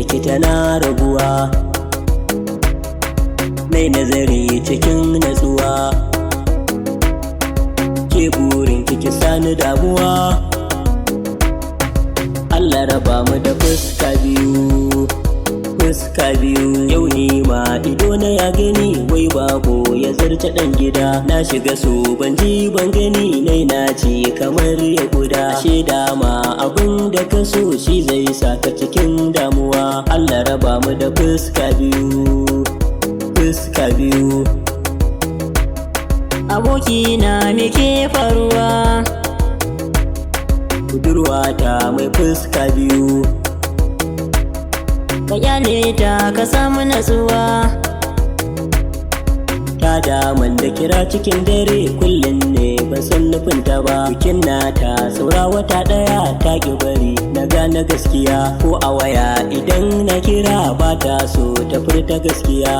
ki tana raguwa, nai nazari cikin natsuwa, ke burin ki sani damuwa. Allah raba mu da fuska biyu, fuska biyu. Yau ni ma ido na ya gani, wai babo ya zarce dan gida. Na shiga so ban ji ban gani, nai na ce kamar ya guda. Ashe dama abin da ka so shi zai saka cikin damuwa. Allah raba mu da fuska biyu, fuska biyu. Abokina me ke faruwa? Budurwata mai fuska biyu, ka kyale ta ka samu natsuwa. ta daman da kira cikin dare, kullum ne ban san nufinta ba. Bikin nata saura wata ɗaya, ta ki bari na gane gaskiya. Ko a waya idan na kira ba ta so ta furta gaskiya.